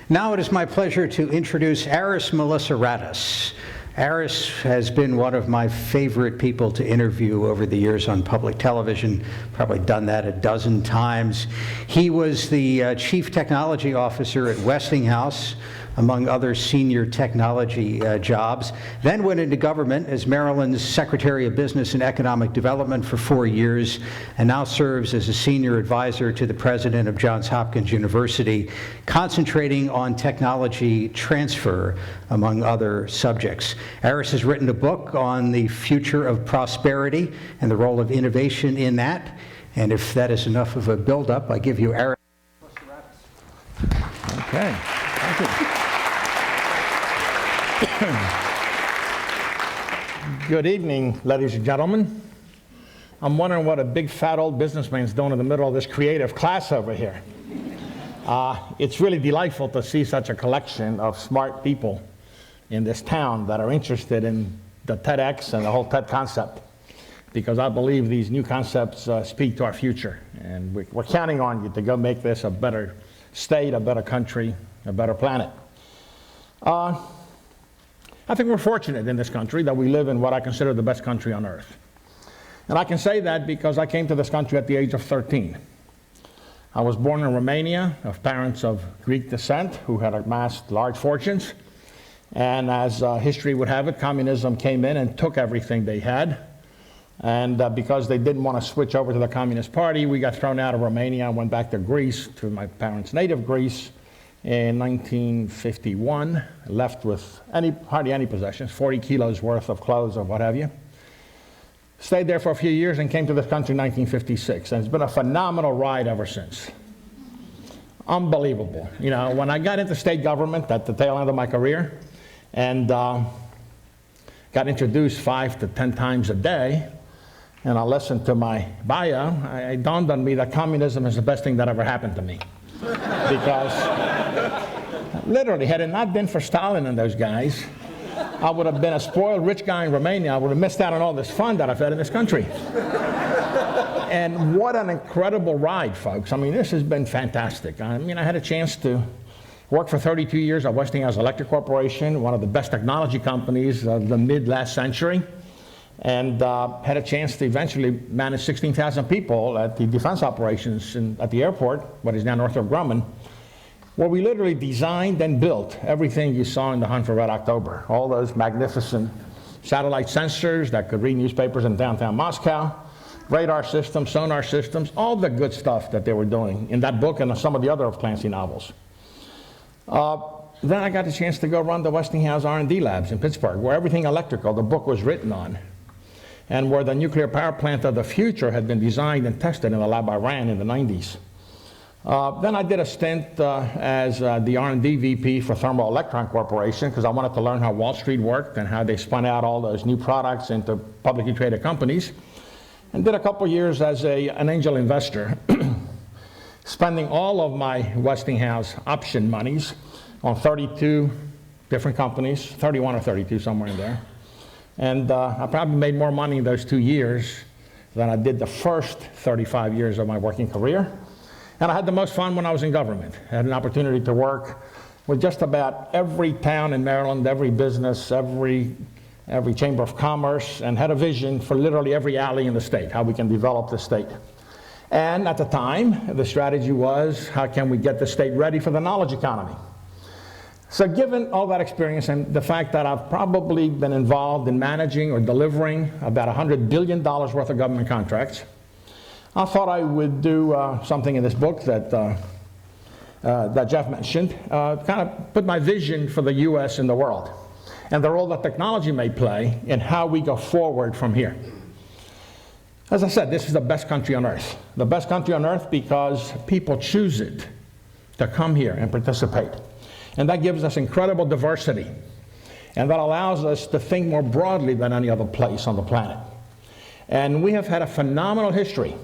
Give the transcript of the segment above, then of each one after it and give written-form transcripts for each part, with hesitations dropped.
Now it is my pleasure to introduce Aris Melissaratos. Aris has been one of my favorite people to interview over the years on public television, probably done that a dozen times. He was the Chief Technology Officer at Westinghouse, among other senior technology jobs, then went into government as Maryland's Secretary of Business and Economic Development for 4 years, and now serves as a senior advisor to the president of Johns Hopkins University, concentrating on technology transfer, among other subjects. Aris has written a book on the future of prosperity and the role of innovation in that. And if that is enough of a build-up, I give you Aris. Okay, thank you. Good evening, ladies and gentlemen. I'm wondering what a big fat old businessman's doing in the middle of this creative class over here. It's really delightful to see such a collection of smart people in this town that are interested in the TEDx and the whole TED concept, because I believe these new concepts speak to our future, and we're counting on you to go make this a better state, a better country, a better planet. I think we're fortunate in this country that we live in what I consider the best country on earth. And I can say that because I came to this country at the age of 13. I was born in Romania of parents of Greek descent who had amassed large fortunes. And as history would have it, communism came in and took everything they had. And because they didn't want to switch over to the Communist Party, we got thrown out of Romania and went back to Greece, to my parents' native Greece, in 1951, left with hardly any possessions, 40 kilos worth of clothes or what have you. Stayed there for a few years and came to this country in 1956, and it's been a phenomenal ride ever since. Unbelievable. You know, when I got into state government at the tail end of my career, and got introduced 5 to 10 times a day, and I listened to my bio, it dawned on me that communism is the best thing that ever happened to me. Because literally, had it not been for Stalin and those guys, I would have been a spoiled rich guy in Romania. I would have missed out on all this fun that I've had in this country. And what an incredible ride, folks. I mean, this has been fantastic. I mean, I had a chance to work for 32 years at Westinghouse Electric Corporation, one of the best technology companies of the mid-last century, and had a chance to eventually manage 16,000 people at the defense operations at the airport, what is now Northrop Grumman, where we literally designed and built everything you saw in the Hunt for Red October. All those magnificent satellite sensors that could read newspapers in downtown Moscow, radar systems, sonar systems, all the good stuff that they were doing in that book and some of the other Clancy novels. Then I got the chance to go run the Westinghouse R&D labs in Pittsburgh, where everything electrical, the book was written on, and where the nuclear power plant of the future had been designed and tested in the lab I ran in the 90s. Then I did a stint as the R&D VP for Thermal Electron Corporation, because I wanted to learn how Wall Street worked and how they spun out all those new products into publicly traded companies, and did a couple years as an angel investor, spending all of my Westinghouse option monies on 32 different companies, 31 or 32, somewhere in there. And I probably made more money in those 2 years than I did the first 35 years of my working career. And I had the most fun when I was in government. I had an opportunity to work with just about every town in Maryland, every business, every chamber of commerce, and had a vision for literally every alley in the state, how we can develop the state. And at the time, the strategy was, how can we get the state ready for the knowledge economy? So given all that experience and the fact that I've probably been involved in managing or delivering about $100 billion worth of government contracts, I thought I would do something in this book that Jeff mentioned, kind of put my vision for the U.S. in the world and the role that technology may play in how we go forward from here. As I said, this is the best country on earth. The best country on earth because people choose it to come here and participate. And that gives us incredible diversity. And that allows us to think more broadly than any other place on the planet. And we have had a phenomenal history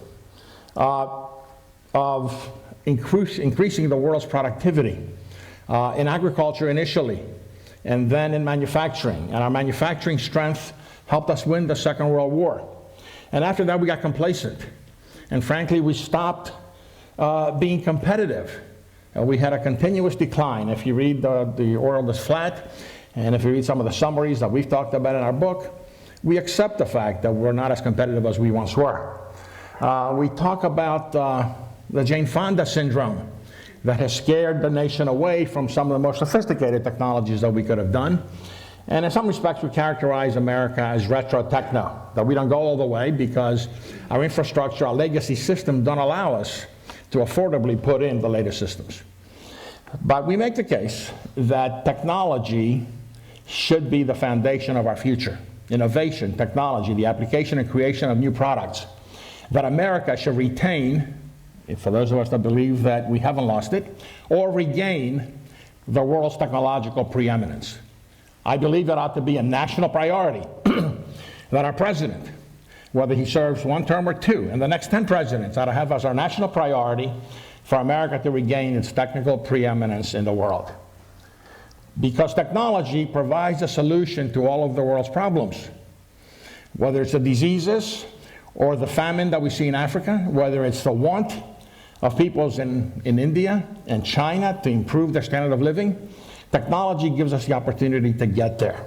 of increasing the world's productivity in agriculture initially, and then in manufacturing. And our manufacturing strength helped us win the Second World War. And after that, we got complacent. And frankly, we stopped being competitive We had a continuous decline. If you read the world is flat, and if you read some of the summaries that we've talked about in our book, we accept the fact that we're not as competitive as we once were. We talk about the Jane Fonda syndrome that has scared the nation away from some of the most sophisticated technologies that we could have done. And in some respects, we characterize America as retro-techno, that we don't go all the way because our infrastructure, our legacy systems don't allow us to affordably put in the latest systems. But we make the case that technology should be the foundation of our future. Innovation, technology, the application and creation of new products. That America should retain, for those of us that believe that we haven't lost it, or regain the world's technological preeminence. I believe that ought to be a national priority, that our president, whether he serves one term or two, and the next 10 presidents ought to have as our national priority for America to regain its technical preeminence in the world. Because technology provides a solution to all of the world's problems, whether it's the diseases or the famine that we see in Africa, whether it's the want of peoples in India and China to improve their standard of living. Technology gives us the opportunity to get there.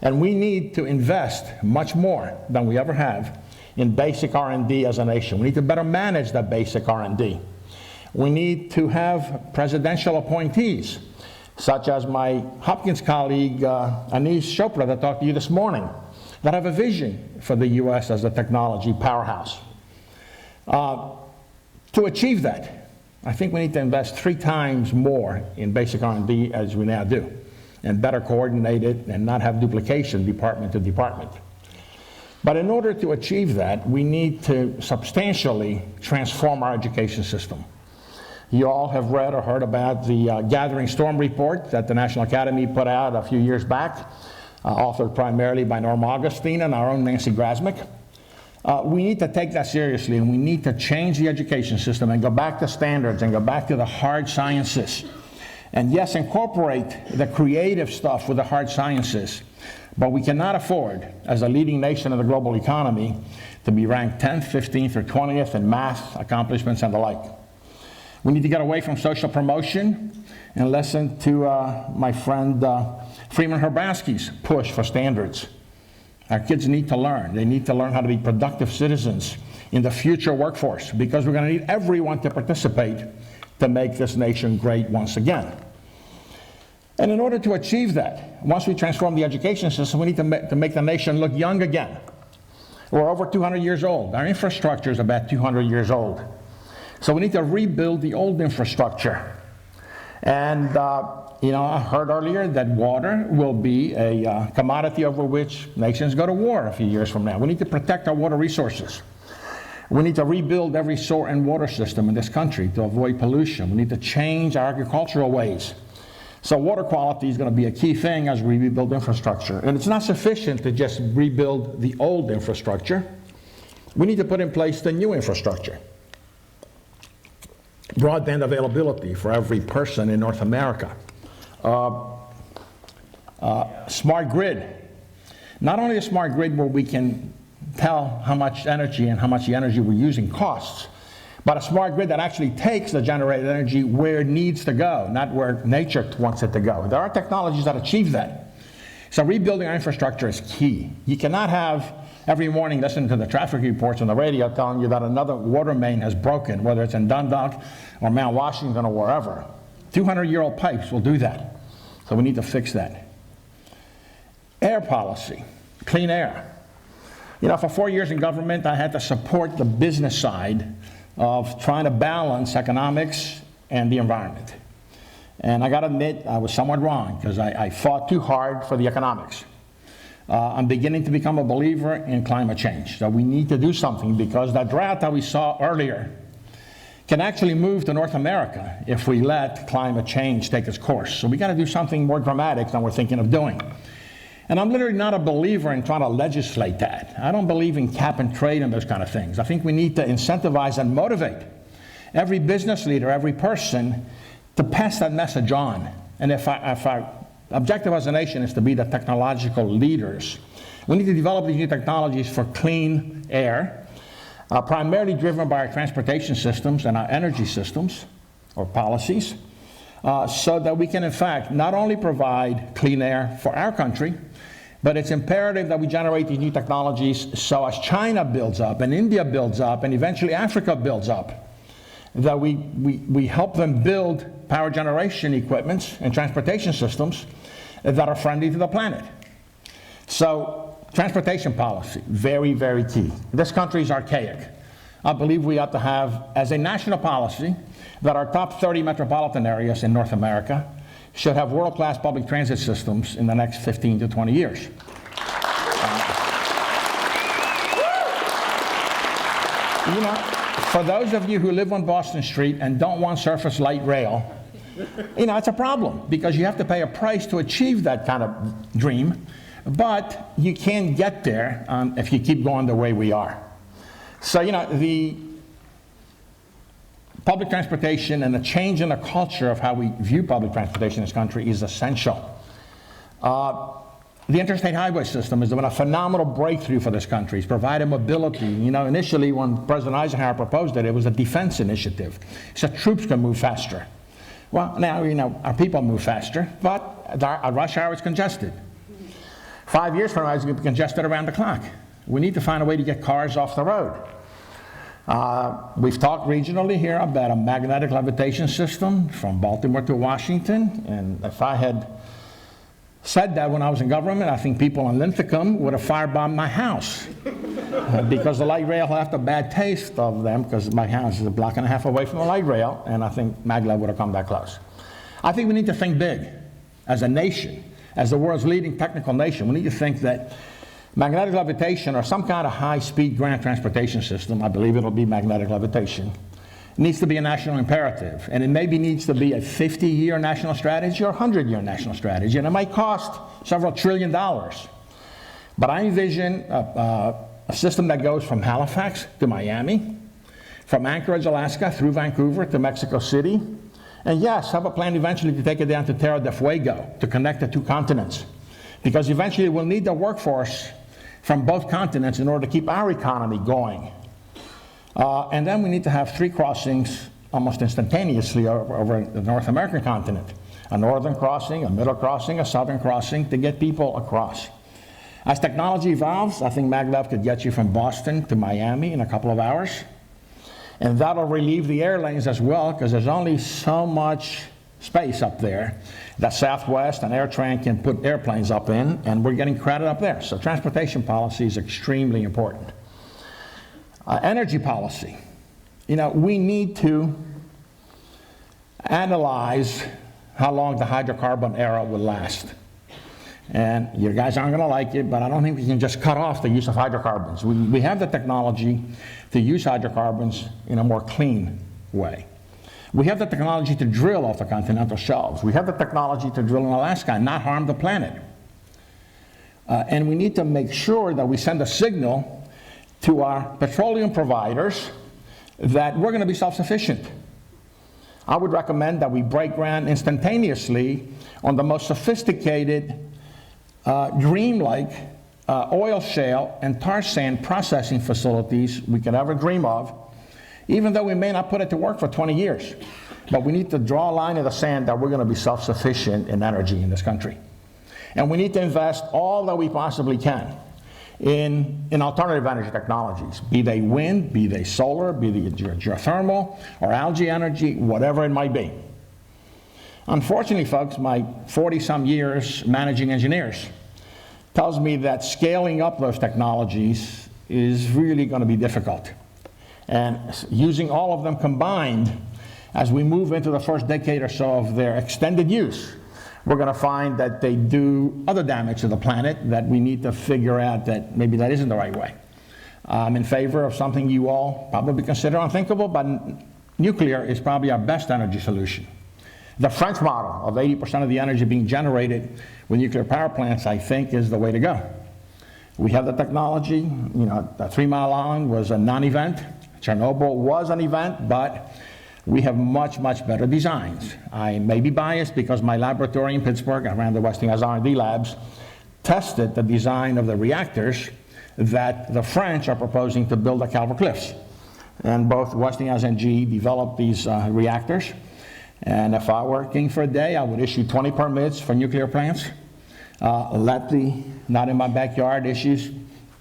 And we need to invest much more than we ever have in basic R&D as a nation. We need to better manage that basic R&D. We need to have presidential appointees, such as my Hopkins colleague, Anis Chopra, that talked to you this morning, that have a vision for the U.S. as a technology powerhouse. To achieve that, I think we need to invest 3 times more in basic R&D as we now do, and better coordinate it and not have duplication department to department. But in order to achieve that, we need to substantially transform our education system. You all have read or heard about the Gathering Storm report that the National Academy put out a few years back, authored primarily by Norm Augustine and our own Nancy Grasmick. We need to take that seriously, and we need to change the education system and go back to standards and go back to the hard sciences. And yes, incorporate the creative stuff with the hard sciences, but we cannot afford, as a leading nation in the global economy, to be ranked 10th, 15th, or 20th in math accomplishments and the like. We need to get away from social promotion and listen to my friend Freeman Herbansky's push for standards. Our kids need to learn. They need to learn how to be productive citizens in the future workforce, because we're going to need everyone to participate to make this nation great once again. And in order to achieve that, once we transform the education system, we need to make the nation look young again. We're over 200 years old. Our infrastructure is about 200 years old. So we need to rebuild the old infrastructure. And I heard earlier that water will be a commodity over which nations go to war a few years from now. We need to protect our water resources. We need to rebuild every sewer and water system in this country to avoid pollution. We need to change our agricultural ways. So water quality is going to be a key thing as we rebuild infrastructure. And it's not sufficient to just rebuild the old infrastructure. We need to put in place the new infrastructure. Broadband availability for every person in North America. Smart grid. Not only a smart grid where we can tell how much energy and how much the energy we're using costs, but a smart grid that actually takes the generated energy where it needs to go, not where nature wants it to go. There are technologies that achieve that. So rebuilding our infrastructure is key. You cannot have every morning listen to the traffic reports on the radio telling you that another water main has broken, whether it's in Dundalk or Mount Washington or wherever. 200-year-old pipes will do that. So we need to fix that. Air policy, clean air. For 4 years in government, I had to support the business side of trying to balance economics and the environment. And I got to admit, I was somewhat wrong, because I fought too hard for the economics. I'm beginning to become a believer in climate change. So we need to do something, because that drought that we saw earlier can actually move to North America if we let climate change take its course. So we got to do something more dramatic than we're thinking of doing. And I'm literally not a believer in trying to legislate that. I don't believe in cap and trade and those kind of things. I think we need to incentivize and motivate every business leader, every person, to pass that message on. And if our objective as a nation is to be the technological leaders, we need to develop these new technologies for clean air, primarily driven by our transportation systems and our energy systems. or policies, so that we can, in fact, not only provide clean air for our country, but it's imperative that we generate these new technologies so as China builds up, and India builds up, and eventually Africa builds up, that we help them build power generation equipments and transportation systems that are friendly to the planet. So, transportation policy, very, very key. This country is archaic. I believe we ought to have, as a national policy, that our top 30 metropolitan areas in North America should have world-class public transit systems in the next 15 to 20 years. You know, for those of you who live on Boston Street and don't want surface light rail, you know, it's a problem because you have to pay a price to achieve that kind of dream, but you can't get there if you keep going the way we are. So, you know, the public transportation and the change in the culture of how we view public transportation in this country is essential. The interstate highway system has been a phenomenal breakthrough for this country. It's provided mobility. You know, initially when President Eisenhower proposed it, it was a defense initiative. So troops can move faster. Well, now, you know, our people move faster, but at rush hour it's congested. 5 years from now, it's going to be congested around the clock. We need to find a way to get cars off the road. We've talked regionally here about a magnetic levitation system from Baltimore to Washington, and if I had said that when I was in government, I think people in Linthicum would have firebombed my house because the light rail left a bad taste of them because my house is a block and a half away from the light rail, and I think maglev would have come that close. I think we need to think big as a nation, as the world's leading technical nation. We need to think that magnetic levitation or some kind of high-speed ground transportation system, I believe it'll be magnetic levitation, needs to be a national imperative. And it maybe needs to be a 50-year national strategy or a 100-year national strategy. And it might cost several $1 trillion. But I envision a system that goes from Halifax to Miami, from Anchorage, Alaska, through Vancouver to Mexico City. And yes, have a plan eventually to take it down to Terra del Fuego, to connect the two continents. Because eventually we'll need the workforce from both continents in order to keep our economy going. And then we need to have 3 crossings almost instantaneously over the North American continent. A northern crossing, a middle crossing, a southern crossing to get people across. As technology evolves, I think maglev could get you from Boston to Miami in a couple of hours. And that'll relieve the airlanes as well, because there's only so much space up there that Southwest and AirTran can put airplanes up in, and we're getting crowded up there. So transportation policy is extremely important. Energy policy. You know, we need to analyze how long the hydrocarbon era will last. And you guys aren't going to like it, but I don't think we can just cut off the use of hydrocarbons. We have the technology to use hydrocarbons in a more clean way. We have the technology to drill off the continental shelves. We have the technology to drill in Alaska and not harm the planet. And we need to make sure that we send a signal to our petroleum providers that we're going to be self-sufficient. I would recommend that we break ground instantaneously on the most sophisticated, dreamlike oil shale and tar sand processing facilities we could ever dream of, even though we may not put it to work for 20 years. But we need to draw a line in the sand that we're going to be self-sufficient in energy in this country. And we need to invest all that we possibly can in alternative energy technologies, be they wind, be they solar, be they geothermal, or algae energy, whatever it might be. Unfortunately, folks, my 40-some years managing engineers tells me that scaling up those technologies is really going to be difficult. And using all of them combined, as we move into the first decade or so of their extended use, we're going to find that they do other damage to the planet that we need to figure out that maybe that isn't the right way. I'm in favor of something you all probably consider unthinkable, but nuclear is probably our best energy solution. The French model of 80% of the energy being generated with nuclear power plants, I think, is the way to go. We have the technology. You know, the 3 Mile Island was a non-event. Chernobyl was an event, but we have much, much better designs. I may be biased because my laboratory in Pittsburgh, I ran the Westinghouse R&D labs, tested the design of the reactors that the French are proposing to build at Calvert Cliffs. And both Westinghouse and GE developed these reactors. And if I were king for a day, I would issue 20 permits for nuclear plants, let the not in my backyard issues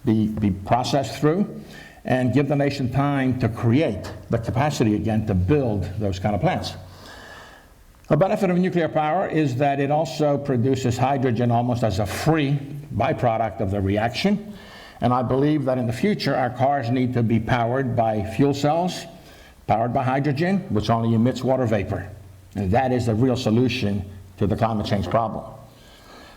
be processed through, and give the nation time to create the capacity again to build those kind of plants. A benefit of nuclear power is that it also produces hydrogen almost as a free byproduct of the reaction. And I believe that in the future, our cars need to be powered by fuel cells, powered by hydrogen, which only emits water vapor. And that is the real solution to the climate change problem.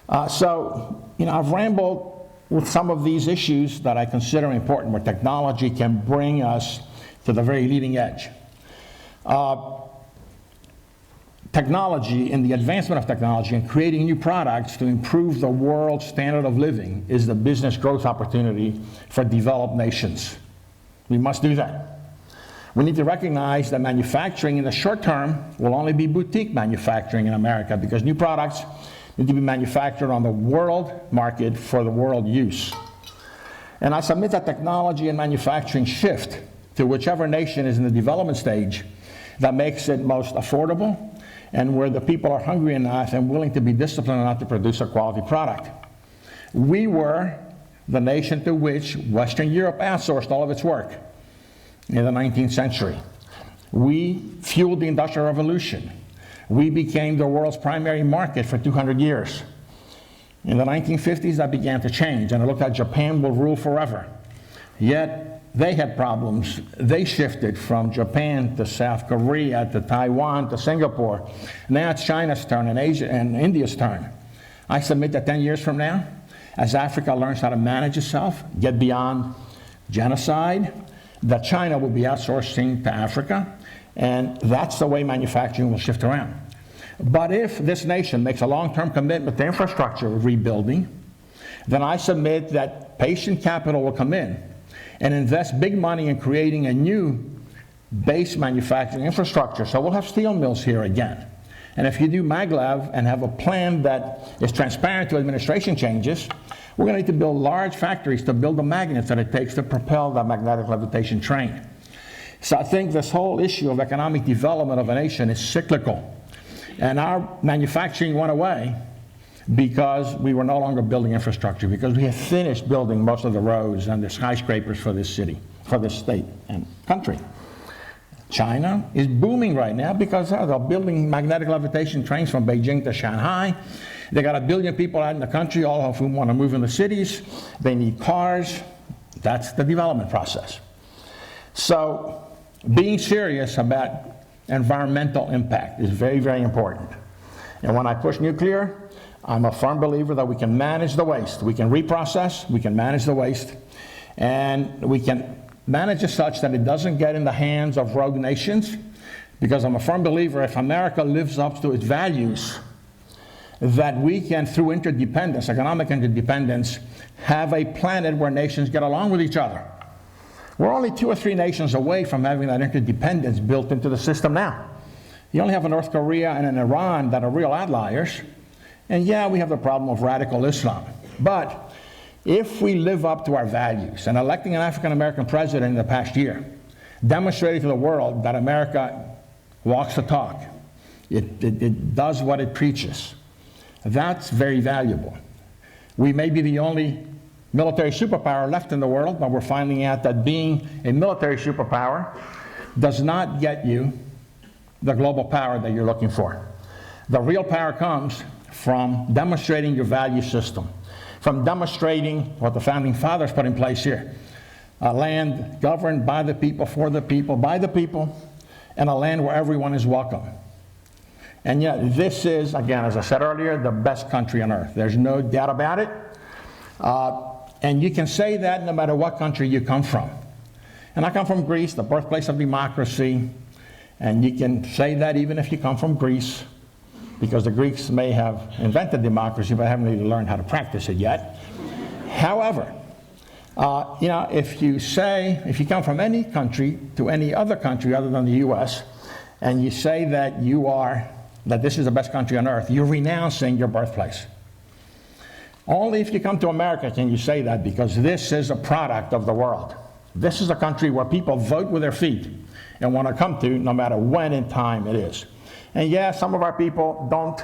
I've rambled with some of these issues that I consider important, where technology can bring us to the very leading edge. Technology and the advancement of technology and creating new products to improve the world's standard of living is the business growth opportunity for developed nations. We must do that. We need to recognize that manufacturing in the short term will only be boutique manufacturing in America, because new products need to be manufactured on the world market for the world use. And I submit that technology and manufacturing shift to whichever nation is in the development stage that makes it most affordable, and where the people are hungry enough and willing to be disciplined enough to produce a quality product. We were the nation to which Western Europe outsourced all of its work in the 19th century. We fueled the Industrial Revolution. We became the world's primary market for 200 years. In the 1950s, that began to change, and it looked like Japan will rule forever. Yet, they had problems. They shifted from Japan to South Korea to Taiwan to Singapore. Now it's China's turn and Asia and India's turn. I submit that 10 years from now, as Africa learns how to manage itself, get beyond genocide, that China will be outsourcing to Africa, and that's the way manufacturing will shift around. But if this nation makes a long-term commitment to infrastructure rebuilding, then I submit that patient capital will come in and invest big money in creating a new base manufacturing infrastructure. So we'll have steel mills here again. And if you do maglev and have a plan that is transparent to administration changes, we're going to need to build large factories to build the magnets that it takes to propel that magnetic levitation train. So I think this whole issue of economic development of a nation is cyclical. And our manufacturing went away because we were no longer building infrastructure, because we had finished building most of the roads and the skyscrapers for this city, for this state and country. China is booming right now because they're building magnetic levitation trains from Beijing to Shanghai. They got 1 billion people out in the country, all of whom want to move in the cities. They need cars. That's the development process. So being serious about environmental impact is very, very important. And when I push nuclear, I'm a firm believer that we can manage the waste. We can reprocess, we can manage the waste, and we can manage it such that it doesn't get in the hands of rogue nations, because I'm a firm believer if America lives up to its values, that we can, through interdependence, economic interdependence, have a planet where nations get along with each other. We're only 2 or 3 nations away from having that interdependence built into the system now. You only have a North Korea and an Iran that are real outliers. And yeah, we have the problem of radical Islam. But if we live up to our values, and electing an African-American president in the past year demonstrated to the world that America walks the talk, it does what it preaches, that's very valuable. We may be the only military superpower left in the world, but we're finding out that being a military superpower does not get you the global power that you're looking for. The real power comes from demonstrating your value system, from demonstrating what the Founding Fathers put in place here. A land governed by the people, for the people, by the people, and a land where everyone is welcome. And yet this is, again, as I said earlier, the best country on earth. There's no doubt about it. And you can say that no matter what country you come from. And I come from Greece, the birthplace of democracy. And you can say that even if you come from Greece, because the Greeks may have invented democracy, but haven't really learned how to practice it yet. However, if you come from any country to any other country other than the U.S., and you say that that this is the best country on earth, you're renouncing your birthplace. Only if you come to America can you say that, because this is a product of the world. This is a country where people vote with their feet and want to come to no matter when in time it is. And yeah, some of our people don't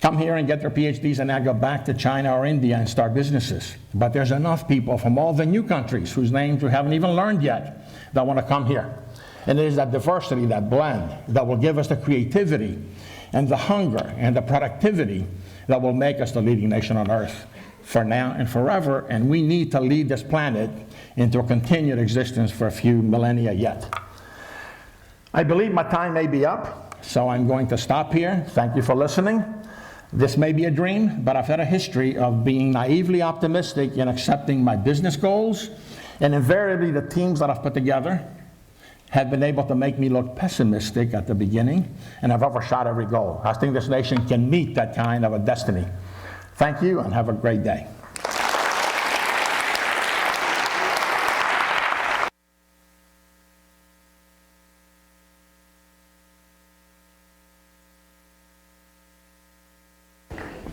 come here and get their PhDs and now go back to China or India and start businesses. But there's enough people from all the new countries whose names we haven't even learned yet that want to come here. And it is that diversity, that blend, that will give us the creativity and the hunger and the productivity that will make us the leading nation on earth for now and forever. And we need to lead this planet into a continued existence for a few millennia yet. I believe my time may be up, so I'm going to stop here. Thank you for listening. This may be a dream, but I've had a history of being naively optimistic in accepting my business goals, and invariably the teams that I've put together have been able to make me look pessimistic at the beginning, and I've overshot every goal. I think this nation can meet that kind of a destiny. Thank you, and have a great day.